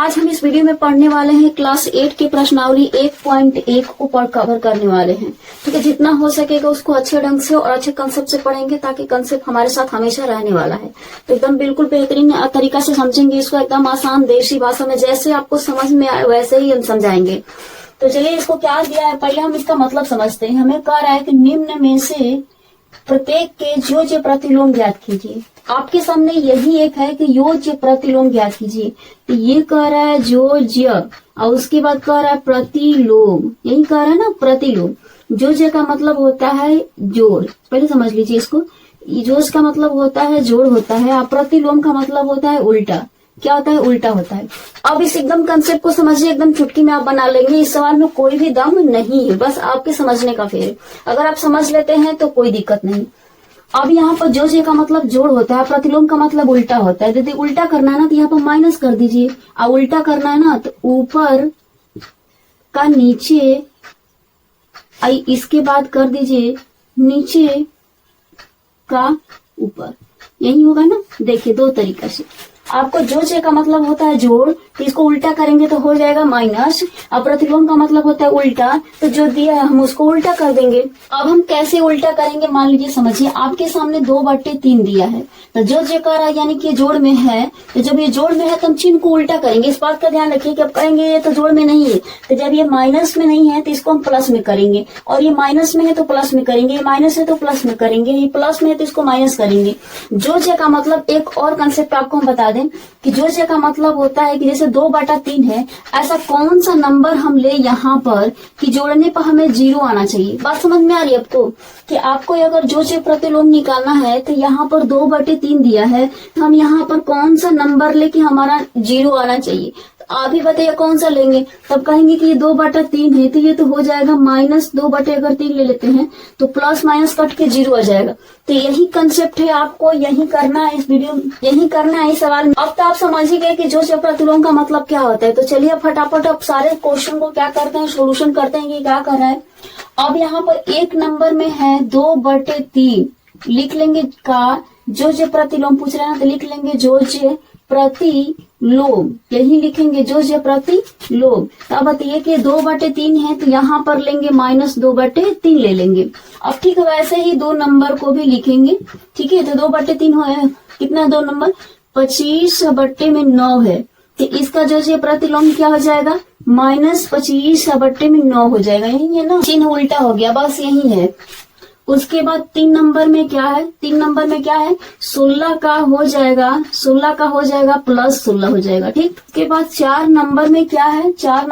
आज हम इस वीडियो में पढ़ने वाले हैं क्लास 8 की प्रश्नावली 1.1 को कवर करने वाले हैं। ठीक है, जितना हो सकेगा उसको अच्छे ढंग से और अच्छे कंसेप्ट से पढ़ेंगे ताकि कंसेप्ट हमारे साथ हमेशा रहने वाला है। तो एकदम बिल्कुल बेहतरीन तरीका से समझेंगे इसको, एकदम आसान देशी भाषा में, जैसे आपको समझ में आए वैसे ही हम समझाएंगे। तो चलिए, इसको क्या दिया है पहले हम इसका मतलब समझते हैं। हमें कह रहा है कि निम्न में से प्रत्येक के योज्य प्रतिलोम ज्ञात कीजिए। आपके सामने यही एक है कि योज्य प्रतिलोम ज्ञात कीजिए। तो ये कह रहा है योज्य और उसके बाद कह रहा है प्रतिलोम, यही कह रहा है ना प्रतिलोम। योज्य का मतलब होता है जोड़, पहले समझ लीजिए इसको। योज्य का मतलब होता है जोड़ होता है, और प्रतिलोम का मतलब होता है उल्टा। क्या होता है? उल्टा होता है। अब इस एकदम कंसेप्ट को समझिए, एकदम चुटकी में आप बना लेंगे। इस सवाल में कोई भी दम नहीं है, बस आपके समझने का फेर। अगर आप समझ लेते हैं तो कोई दिक्कत नहीं। अब यहाँ पर योज्य का मतलब जोड़ होता है, प्रतिलोम का मतलब उल्टा होता है। यदि उल्टा करना है ना तो यहाँ पर माइनस कर दीजिए, और उल्टा करना है ना तो ऊपर का नीचे, इसके बाद कर दीजिए नीचे का ऊपर, यही होगा ना। देखिए दो तरीका से आपको योज्य का मतलब होता है जोड़, तो इसको उल्टा करेंगे तो हो जाएगा माइनस, और प्रतिलोम का मतलब होता है उल्टा, तो जो दिया है हम उसको उल्टा कर देंगे। अब हम कैसे उल्टा करेंगे मान लीजिए, समझिए आपके सामने 2/3 दिया है, तो योज्य कर रहा है यानी कि जोड़ में है। तो जब ये जोड़ में है तो हम चिन्ह को उल्टा करेंगे। इस बात का ध्यान रखिए कि अब कहेंगे ये तो जोड़ में नहीं है, तो जब ये माइनस में नहीं है तो इसको हम प्लस में करेंगे, और ये माइनस में है तो प्लस में करेंगे, ये माइनस है तो प्लस में करेंगे, ये प्लस में है तो इसको माइनस करेंगे। योज्य का मतलब एक और कंसेप्ट आपको हम बता दें कि योज्य का मतलब होता है कि जैसे 2/3 है, ऐसा कौन सा नंबर हम ले यहाँ पर कि जोड़ने पर हमें 0 आना चाहिए। बात समझ में आ रही है आपको कि आपको अगर योज्य प्रतिलोम निकालना है तो यहाँ पर 2/3 दिया है, तो हम यहाँ पर कौन सा नंबर लेके हमारा 0 आना चाहिए। तो आप ही बताइए कौन सा लेंगे। तब कहेंगे कि ये 2/3 है, तो ये तो हो जाएगा -2/3 ले लेते हैं, तो प्लस माइनस कट के 0 आ जाएगा। तो यही कंसेप्ट है, आपको यही करना है इस वीडियो, यही करना है इस सवाल में। अब तो आप समझ ही गए कि योज्य प्रतिलोम का मतलब क्या होता है। तो चलिए फटाफट अब सारे क्वेश्चन को क्या करते हैं, सोल्यूशन करते हैं कि क्या कर रहा है। अब यहाँ पर एक नंबर में है 2/3, लिख लेंगे का योज्य प्रतिलोम पूछ रहे हैं, तो लिख लेंगे योज्य प्रतिलोम, यही लिखेंगे योज्य प्रतिलोम। तो अब बताइए कि 2/3 है, तो यहाँ पर लेंगे -2/3 ले लेंगे। अब ठीक है, वैसे ही 2 नंबर को भी लिखेंगे। ठीक है, तो 2/3 हो कितना, 2 नंबर 25/9 है, तो इसका योज्य प्रतिलोम क्या हो जाएगा, -25/9 हो जाएगा। यही है ना, चिन्ह उल्टा हो गया, बस यही है। उसके बाद 3 नंबर में क्या है, 3 नंबर में क्या है, 16 का हो जाएगा, 16 का हो जाएगा +16 हो जाएगा। ठीक, उसके बाद 4 नंबर में क्या है, 4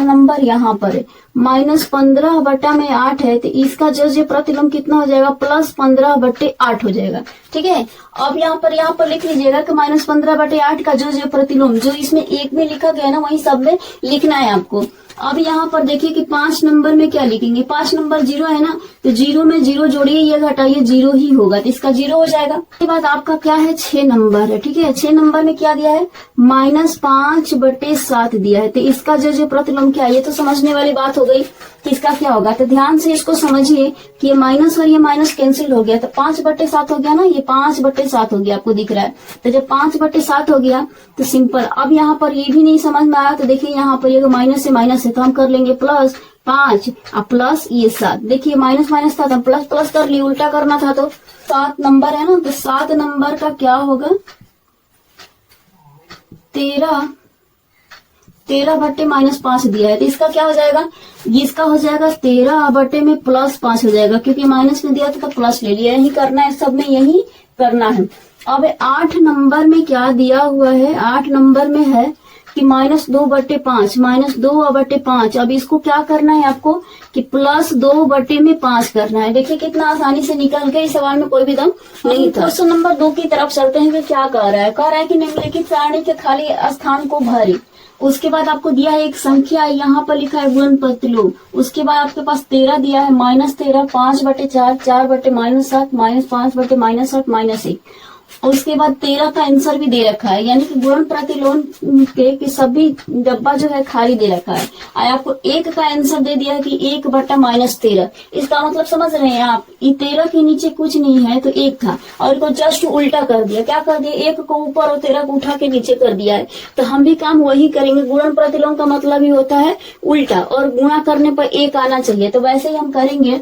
नंबर यहाँ पर है, -15/8 है, तो इसका योज्य प्रतिलोम कितना हो जाएगा, +15/8 हो जाएगा। ठीक है, अब यहाँ पर लिख लीजिएगा कि -15/8 का योज्य प्रतिलोम, जो इसमें एक में लिखा गया ना वही सब में लिखना है आपको। अब यहाँ पर देखिए कि 5 नंबर में क्या लिखेंगे, 5 नंबर 0 है ना, तो 0 में 0 जोड़िए, ये घटाइए, 0 ही होगा, तो इसका 0 हो जाएगा। उसके बाद आपका क्या है, 6 नंबर है। ठीक है, 6 नंबर में क्या दिया है, -5/7 दिया है, तो इसका योज्य प्रतिलोम क्या है, ये तो समझने वाली बात हो गई कि इसका क्या होगा। तो ध्यान से इसको समझिए कि ये माइनस और ये माइनस कैंसिल हो गया, तो 5/7 हो गया ना, ये 5/7 हो गया, आपको दिख रहा है। तो जब 5/7 हो गया तो सिंपल। अब यहाँ पर ये भी नहीं समझ में आया, तो देखिए यहाँ पर ये माइनस से माइनस है, तो हम कर लेंगे +5 और प्लस ये 7। देखिए माइनस माइनस था तो प्लस कर लिए, उल्टा करना था तो 7 नंबर है ना, तो 7 नंबर का क्या होगा, 13/-5 दिया है, तो इसका क्या हो जाएगा, इसका हो जाएगा 13/+5 हो जाएगा, क्योंकि माइनस में दिया था तो प्लस ले लिया। यही करना है, सब में यही करना है। अब 8 नंबर में क्या दिया हुआ है, 8 नंबर में है कि -2/5 अब इसको क्या करना है आपको कि +2/5 करना है। देखिए कितना आसानी से निकल गया, इस सवाल में कोई भी दम नहीं था। क्वेश्चन नंबर 2 की तरफ चलते हैं कि क्या कह रहा है। कह रहा है कि निम्नलिखित सारणी के खाली स्थान को भरे। उसके बाद आपको दिया है एक संख्या, यहाँ पर लिखा है गुणन प्रतिलोम। उसके बाद आपके पास 13 दिया है, -13, 5/4, 4/-7, -5/-7, -1। उसके बाद 13 का आंसर भी दे रखा है, यानी कि गुणन प्रतिलोम के सभी डब्बा जो है खाली दे रखा है। और आपको 1 का आंसर दे दिया कि 1/-13। इसका मतलब समझ रहे हैं आप, ये 13 के नीचे कुछ नहीं है तो 1 था, और इसको जस्ट उल्टा कर दिया। क्या कर दिया, 1 को ऊपर और 13 को उठा के नीचे कर दिया है। तो हम भी काम वही करेंगे। गुणन प्रतिलोम का मतलब ही होता है उल्टा, और गुणा करने पर 1 आना चाहिए। तो वैसे ही हम करेंगे।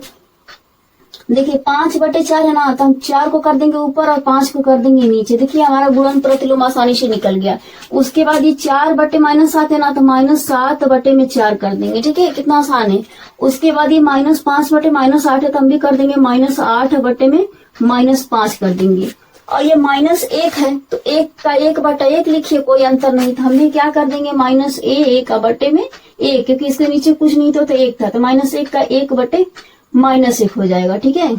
देखिए 5/4 है ना, तो हम 4 को कर देंगे ऊपर और 5 को कर देंगे नीचे। देखिए हमारा गुणन प्रतिलोम आसानी से निकल गया। उसके बाद ये 4/-7 है ना, तो -7/4 कर देंगे। ठीक है, कितना आसान है। उसके बाद ये -5/-8 है, तो हम भी कर देंगे -8/-5 कर देंगे। और ये -1 है तो 1 का 1/1 लिखिए, कोई अंतर नहीं। तो हम भी क्या कर देंगे, -1/1, क्योंकि इसके नीचे कुछ नहीं तो 1 था, तो -1 का 1/-1 हो जाएगा। ठीक है,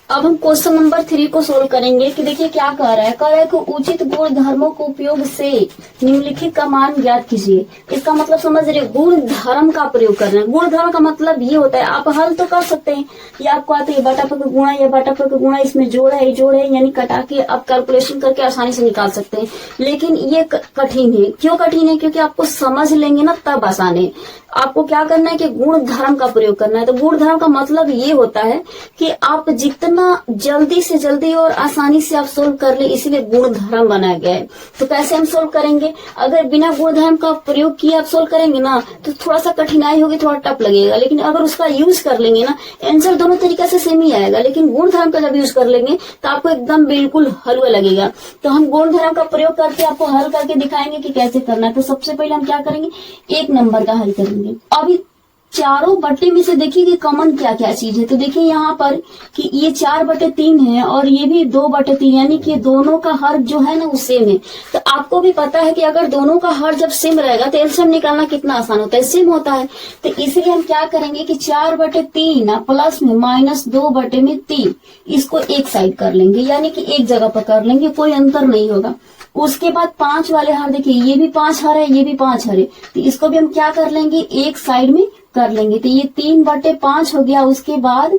अब हम क्वेश्चन नंबर 3 को सोल्व करेंगे कि देखिए क्या कह रहा है। कह रहा है कि उचित गुण धर्मों के उपयोग से निम्नलिखित का मान ज्ञात कीजिए। इसका मतलब समझ रहे, गुण धर्म का प्रयोग करना है। गुण धर्म का मतलब ये होता है, आप हल तो कर सकते हैं, ये आपको आते हैं बटा पर गुणा या बटा पर गुणा, इसमें जोड़ है यानी कटा के आप कैलकुलेशन करके आसानी से निकाल सकते हैं। लेकिन ये कठिन है। क्यों कठिन है, क्योंकि आपको समझ लेंगे ना तब आसान है। आपको क्या करना है कि गुण धर्म का प्रयोग करना है। तो गुण धर्म का मतलब ये होता है कि आप जितना जल्दी से जल्दी और आसानी से आप सोल्व कर ले, इसलिए गुण धर्म बनाया गया है। तो कैसे हम सोल्व करेंगे, अगर बिना गुण धर्म का प्रयोग किए आप सोल्व करेंगे ना, तो थोड़ा सा कठिनाई होगी, थोड़ा टफ लगेगा। लेकिन अगर उसका यूज कर लेंगे ना, आंसर दोनों तरीके से सेम ही आएगा। लेकिन गुण धर्म का जब यूज कर लेंगे तो आपको एकदम बिल्कुल हलवा लगेगा। तो हम गुण धर्म का प्रयोग करके आपको हल करके दिखाएंगे कि कैसे करना है। तो सबसे पहले हम क्या करेंगे, 1 नंबर का हल करेंगे। अभी चारों बट्टे में से देखिए कि कॉमन क्या क्या चीज है। तो देखिए यहाँ पर कि ये 4/3 है और ये भी 2/3, यानी कि दोनों का हर जो है ना वो सेम है। तो आपको भी पता है कि अगर दोनों का हर जब सेम रहेगा तो एलसीएम निकालना कितना आसान होता है, सेम होता है। तो इसलिए हम क्या करेंगे कि 4/3 प्लस में -2/3, इसको एक साइड कर लेंगे, यानी कि एक जगह पर कर लेंगे, कोई अंतर नहीं होगा। उसके बाद 5 वाले हर देखिए, ये भी 5 हर है, ये भी 5 हर है, तो इसको भी हम क्या कर लेंगे, एक साइड में कर लेंगे। तो ये 3/5 हो गया। उसके बाद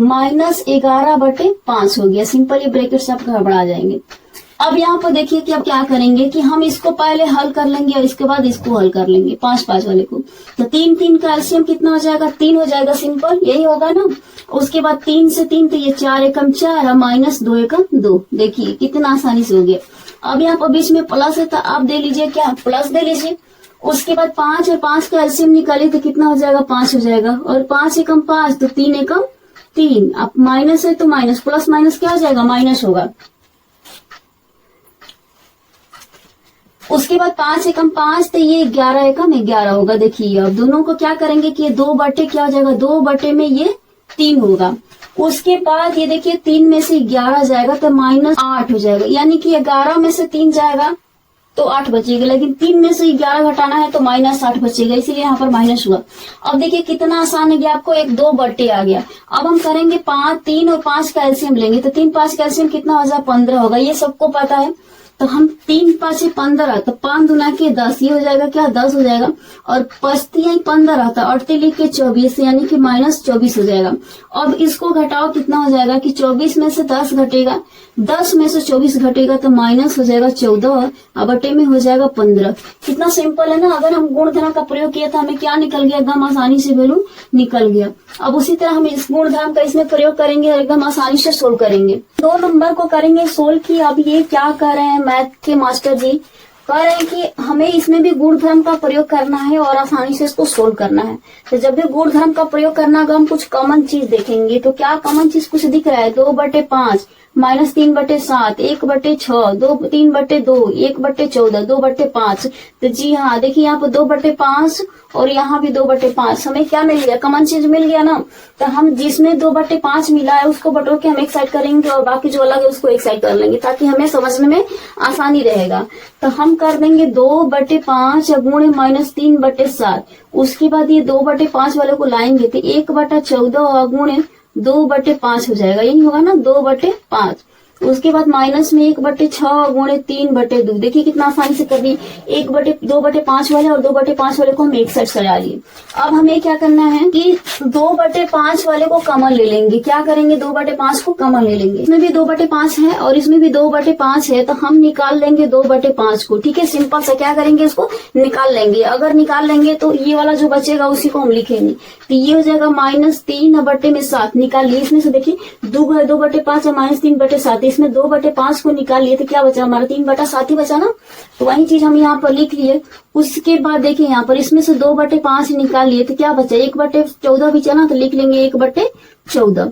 -11/5 हो गया। सिंपल, ये ब्रैकेट सब गड़बड़ा जाएंगे। अब यहाँ पर देखिए कि अब क्या करेंगे कि हम इसको पहले हल कर लेंगे और इसके बाद इसको हल कर लेंगे 5 वाले को। तो 3 का एलसीएम कितना हो जाएगा, 3 हो जाएगा। सिंपल यही होगा ना। उसके बाद 3 से 3 तो ये 4 एकम 4 -2 एकम 2। देखिए कितना आसानी से हो गया। अब यहाँ पर बीच में प्लस है तो आप दे लीजिए, क्या प्लस दे लीजिए। उसके बाद 5 और 5 का एलसीएम निकालिए तो कितना हो जाएगा, 5 हो जाएगा। और 5 एकम 5 तो 3 एकम 3। अब माइनस है तो माइनस, प्लस माइनस क्या हो जाएगा, माइनस होगा। उसके बाद 5 एकम 5 तो ये 11 एकम 11 होगा। देखिए अब दोनों को क्या करेंगे कि ये 2/, क्या हो जाएगा, 2/, में ये 3 होगा। उसके बाद ये देखिए 3 में से 11 जाएगा तो -8 हो जाएगा, यानी कि 11 में से 3 जाएगा तो 8 बचेगा। लेकिन 3 में से 11 घटाना है तो -8 बचेगा, इसीलिए यहाँ पर माइनस हुआ। अब देखिए कितना आसान है, आपको 1/2 आ गया। अब हम करेंगे 3 और 5 का एलसीएम लेंगे तो 3 5 का एलसीएम कितना हो जाएगा, 15 होगा। ये सबको पता है। तो हम 3 5 15, तो 5 दूना के 10, ये हो जाएगा क्या, 10 हो जाएगा। और 5 15 था, 8 लिख के 24, यानी कि -24 हो जाएगा। अब इसको घटाओ, कितना हो जाएगा कि 24 में से 10 घटेगा, 10 में से 24 घटेगा तो माइनस हो जाएगा 14 और बटे में हो जाएगा 15। कितना सिंपल है ना। अगर हम गुणधर्म का प्रयोग किया था, हमें क्या निकल गया, एकदम आसानी से वैल्यू निकल गया। अब उसी तरह हम इस गुणधर्म का इसमें प्रयोग करेंगे और एकदम आसानी से सोल्व करेंगे। 2 नंबर को करेंगे सोल्व की। अब ये क्या कर रहे हैं मैथ के मास्टर जी, कह रहे हैं कि हमें इसमें भी गुणधर्म का प्रयोग करना है और आसानी से इसको सोल्व करना है। तो जब भी गुणधर्म का प्रयोग करना होगा हम कुछ कॉमन चीज देखेंगे। तो क्या कॉमन चीज कुछ दिख रहा है, 2/5 -3/7, 1/6, 3/2, 1/14, 2/5। तो जी हाँ, देखिए यहाँ पर 2/5 और यहाँ भी 2/5। हमें क्या मिल गया, कॉमन चीज मिल गया ना। तो हम जिसमें 2/5 मिला है उसको बटोर के हम एक साइड करेंगे और बाकी जो अलग है उसको एक साइड कर लेंगे, ताकि हमें समझने में आसानी रहेगा। तो हम कर देंगे 2/5 गुणे -3/7। उसके बाद ये 2/5 वाले को लाएंगे तो 1/14 गुणे 2/5 हो जाएगा, यही होगा ना, 2/5। उसके बाद माइनस में 1/6 गुणे 3/2। देखिए कितना आसानी से कर दी। 2/5 वाले और 2/5 वाले को हम एक साइड सजा लिए। अब हमें क्या करना है कि 2/5 वाले को कॉमन ले लेंगे। क्या करेंगे, 2/5 को कॉमन ले लेंगे। इसमें भी 2/5 है और इसमें भी 2/5 है, तो हम निकाल लेंगे 2/5 को। ठीक है, सिंपल सा क्या करेंगे, इसको निकाल लेंगे। अगर निकाल लेंगे तो ये वाला जो बचेगा उसी को हम लिखेंगे। तो ये हो जाएगा -3/7 निकाल लिए। इसमें से देखिए 2/5 और -3/7, इसमें 2/5 को निकाल लिए तो क्या बचा हमारा, 3/7 ही बचा ना। तो वही चीज हम यहाँ पर लिख लिए। उसके बाद देखिए यहाँ पर इसमें से 2/5 निकाल लिए तो क्या बचा, 1/14 बचा ना, तो लिख लेंगे 1/14।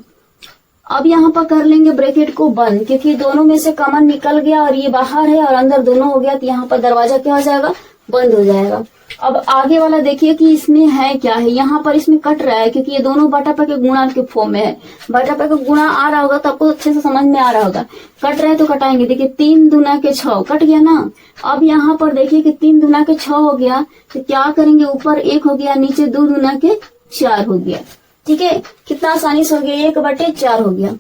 अब यहाँ पर कर लेंगे ब्रैकेट को बंद, क्योंकि दोनों में से कॉमन निकल गया और ये बाहर है और अंदर दोनों हो गया, तो यहाँ पर दरवाजा क्या हो जाएगा, बंद हो जाएगा। अब आगे वाला देखिए कि इसमें है क्या है। यहाँ पर इसमें कट रहा है क्योंकि ये दोनों बटा पर के गुणा के फॉर्म में है। बटा पर का गुणा आ रहा होगा तो आपको अच्छे से समझ में आ रहा होगा। कट रहे तो कटाएंगे। देखिए 3 दूना के 6 कट गया ना। अब यहाँ पर देखिए कि 3 दूना के 6 हो गया, तो क्या करेंगे, ऊपर 1 हो गया, नीचे 2 दूना के 4 हो गया। ठीक है, कितना आसानी से हो गया, 1/4 हो गया।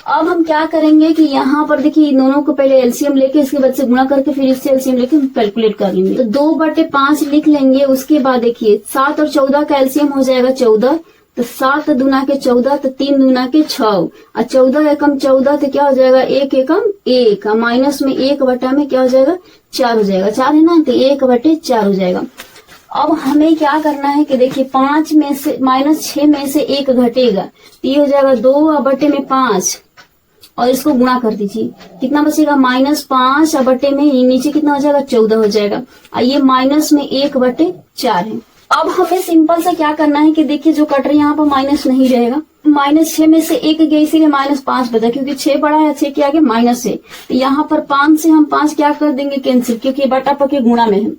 अब हम क्या करेंगे कि यहाँ पर देखिए इन दोनों को पहले एलसीएम लेके इसके बाद से गुणा करके फिर इससे एलसीएम लेके कैलकुलेट कर लेंगे। तो 2/5 लिख लेंगे। उसके बाद देखिए 7 और 14 का एलसीएम हो जाएगा 14, तो 7 दूना के 14, तो 3 दूना के 6 और 14 एकम 14, तो क्या हो जाएगा, 1 एकम 1, माइनस में 1 बटा में क्या हो जाएगा, 4 हो जाएगा। 4 है ना, तो 1/4 हो जाएगा। अब हमें क्या करना है कि देखिए 5 में से -6 में से 1 घटेगा, तो ये हो जाएगा 2/5 और इसको गुणा कर दीजिए। कितना बचेगा, -5 में नीचे कितना हो जाएगा, 14 हो जाएगा। और ये माइनस में 1/4 है। अब हमें सिंपल सा क्या करना है कि देखिए जो कट रही है यहाँ पर माइनस नहीं रहेगा। -6 में से 1 गया इसीलिए -5 बचा, क्योंकि 6 बड़ा है, 6 के आगे माइनस है। तो यहाँ पर 5 से हम 5 क्या कर देंगे, कैंसिल, क्योंकि बटा पर के गुणा में है।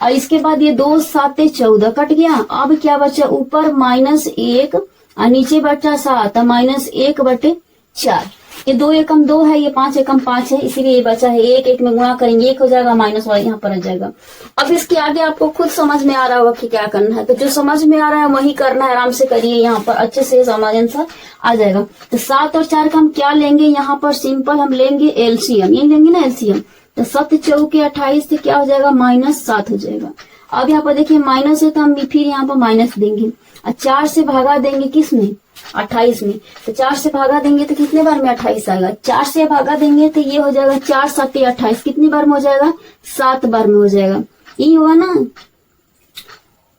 और इसके बाद ये 2 7 14 कट गया। अब क्या बचा, ऊपर -1 और नीचे बचा 7, -1/4। ये 2 एकम 2 है, ये 5 एकम 5 है, इसीलिए ये बचा है। 1 1 में गुणा करेंगे 1 हो जाएगा, माइनस वाला यहाँ पर आ जाएगा। अब इसके आगे आपको खुद समझ में आ रहा होगा कि क्या करना है, तो जो समझ में आ रहा है वही करना है। आराम से करिए, यहाँ पर अच्छे से समझ आंसर आ जाएगा। तो 7 और 4 का हम क्या लेंगे, यहाँ पर सिंपल हम लेंगे एलसीएम, यही लेंगे ना एलसीएम। तो 7 चौके 28 से क्या हो जाएगा, -7 हो जाएगा। अब यहाँ पर देखिए माइनस है तो हम फिर यहाँ पर माइनस देंगे और 4 से भागा देंगे किस में, 28 में। तो 4 से भागा देंगे तो कितने बार में 28 आएगा, 4 से भागा देंगे तो ये हो जाएगा 4 7 28, कितनी बार में हो जाएगा, 7 बार में हो जाएगा। ये होगा ना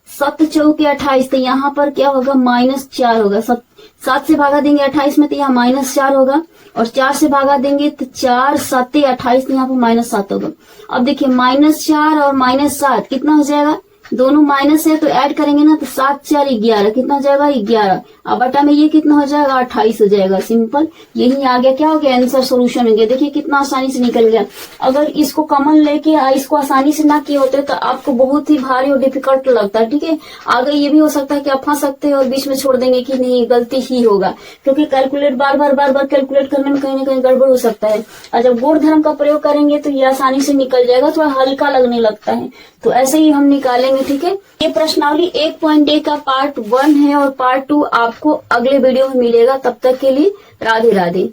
7 चौके 28, तो यहाँ पर क्या होगा, -4 होगा। 7 से भागा देंगे 28 में तो यहाँ -4 होगा, और 4 से भागा देंगे तो 4 7 28, तो यहाँ पर -7 होगा। अब देखिए -4 और -7 कितना हो जाएगा, दोनों माइनस है तो ऐड करेंगे ना, तो 7 4 11, कितना हो जाएगा, 11। अब बटा में ये कितना हो जाएगा, 28 हो जाएगा। सिंपल, यही आ गया, क्या हो गया, आंसर सोल्यूशन हो गया। देखिए कितना आसानी से निकल गया। अगर इसको कॉमन लेके इसको आसानी से ना किए होते तो आपको बहुत ही भारी और डिफिकल्ट लगता है। ठीक है, आगे ये भी हो सकता है कि आप फंस सकते हैं और बीच में छोड़ देंगे कि नहीं गलती ही होगा, क्योंकि कैलकुलेट बार बार कैलकुलेट करने में कहीं ना कहीं गड़बड़ हो सकता है। और जब गुण धर्म का प्रयोग करेंगे तो ये आसानी से निकल जाएगा, थोड़ा हल्का लगने लगता है। तो ऐसे ही हम निकालेंगे। ठीक है, ये प्रश्नावली 1.1 का पार्ट 1 है और पार्ट 2 आपको अगले वीडियो में मिलेगा। तब तक के लिए राधे राधे।